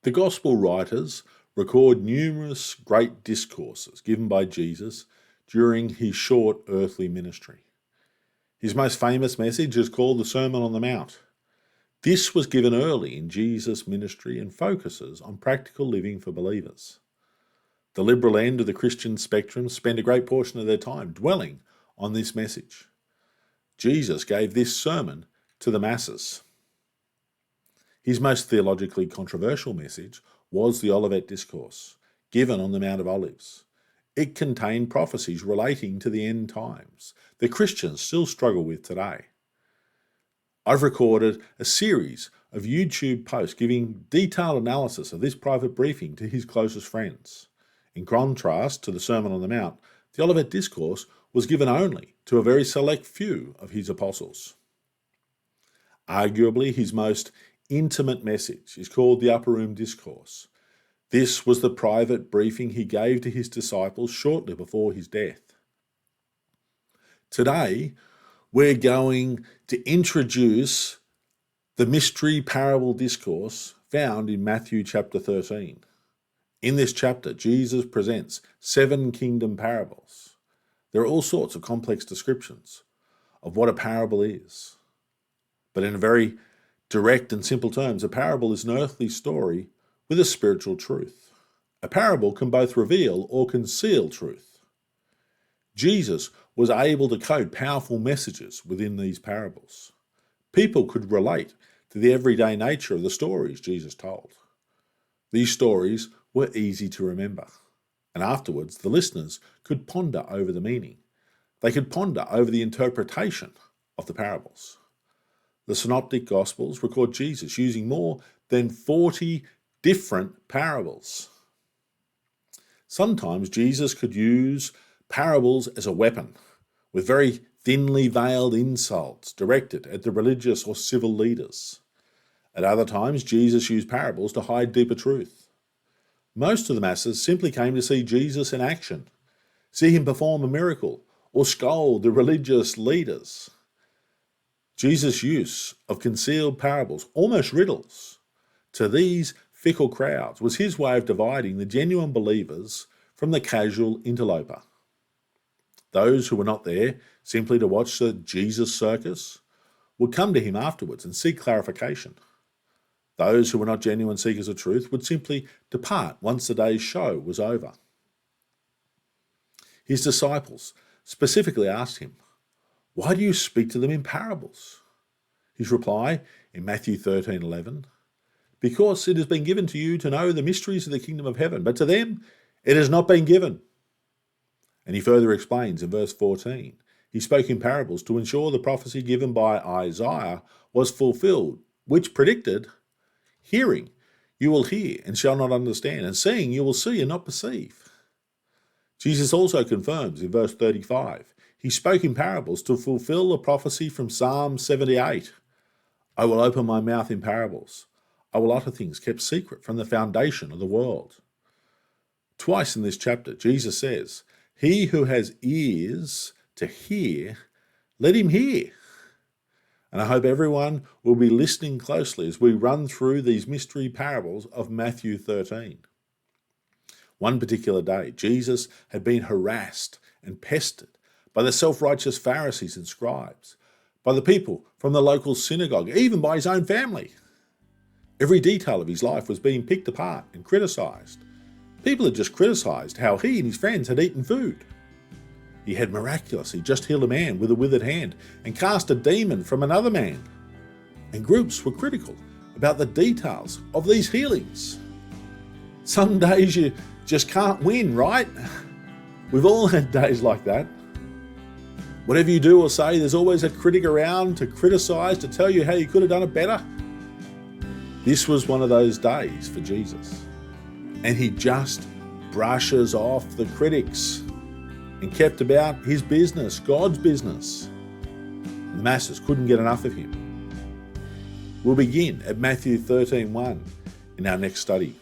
The Gospel writers record numerous great discourses given by Jesus during his short earthly ministry. His most famous message is called the Sermon on the Mount. This was given early in Jesus' ministry and focuses on practical living for believers. The liberal end of the Christian spectrum spend a great portion of their time dwelling on this message. Jesus gave this sermon to the masses. His most theologically controversial message was the Olivet Discourse, given on the Mount of Olives. It contained prophecies relating to the end times that Christians still struggle with today. I've recorded a series of YouTube posts giving detailed analysis of this private briefing to his closest friends. In contrast to the Sermon on the Mount, the Olivet Discourse was given only to a very select few of his apostles. Arguably, his most intimate message is called the Upper Room Discourse. This was the private briefing he gave to his disciples shortly before his death. Today, we're going to introduce the mystery parable discourse found in Matthew chapter 13. In this chapter, Jesus presents 7 kingdom parables. There are all sorts of complex descriptions of what a parable is. But in a very direct and simple terms, a parable is an earthly story with a spiritual truth. A parable can both reveal or conceal truth. Jesus was able to code powerful messages within these parables. People could relate to the everyday nature of the stories Jesus told. These stories were easy to remember, and afterwards the listeners could ponder over the meaning. They could ponder over the interpretation of the parables. The Synoptic Gospels record Jesus using more than 40 different parables. Sometimes Jesus could use parables as a weapon, with very thinly veiled insults directed at the religious or civil leaders. At other times, Jesus used parables to hide deeper truth. Most of the masses simply came to see Jesus in action, see him perform a miracle, or scold the religious leaders. Jesus' use of concealed parables, almost riddles, to these fickle crowds was his way of dividing the genuine believers from the casual interloper. Those who were not there simply to watch the Jesus circus would come to him afterwards and seek clarification. Those who were not genuine seekers of truth would simply depart once the day's show was over. His disciples specifically asked him, "Why do you speak to them in parables?" His reply in Matthew 13:11, "Because it has been given to you to know the mysteries of the kingdom of heaven, but to them it has not been given." And he further explains in verse 14, he spoke in parables to ensure the prophecy given by Isaiah was fulfilled, which predicted, "Hearing, you will hear and shall not understand, and seeing, you will see and not perceive." Jesus also confirms in verse 35, he spoke in parables to fulfill the prophecy from Psalm 78. "I will open my mouth in parables. I will utter things kept secret from the foundation of the world." Twice in this chapter, Jesus says, "He who has ears to hear, let him hear." And I hope everyone will be listening closely as we run through these mystery parables of Matthew 13. One particular day, Jesus had been harassed and pestered by the self-righteous Pharisees and scribes, by the people from the local synagogue, even by his own family. Every detail of his life was being picked apart and criticized. People had just criticized how he and his friends had eaten food. He had miraculously just healed a man with a withered hand and cast a demon from another man. And groups were critical about the details of these healings. Some days you just can't win, right? We've all had days like that. Whatever you do or say, there's always a critic around to criticize, to tell you how you could have done it better. This was one of those days for Jesus. And he just brushes off the critics and kept about his business, God's business. The masses couldn't get enough of him. We'll begin at Matthew 13:1 in our next study.